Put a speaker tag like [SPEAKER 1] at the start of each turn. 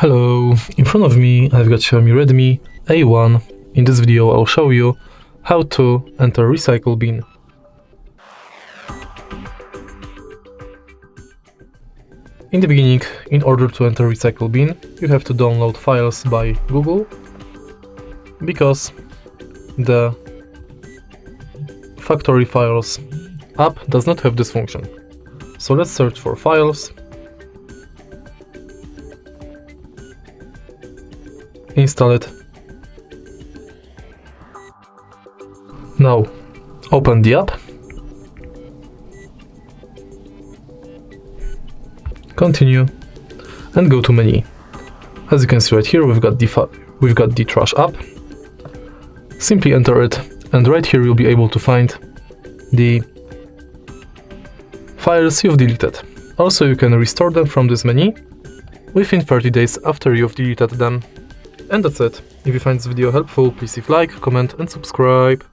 [SPEAKER 1] Hello, in front of me I've got XIAOMI Redmi A1. In this video I'll show you how to enter recycle bin. In the beginning, in order to enter recycle bin, you have to download Files by Google, because the factory Files app does not have this function. So let's search for Files, install it. Now open the app, continue, and go to menu. As you can see right here, we've got the trash app. Simply enter it, and right here you'll be able to find the files you've deleted. Also, you can restore them from this menu within 30 days after you've deleted them. And that's it. If you find this video helpful, please leave a like, comment and subscribe.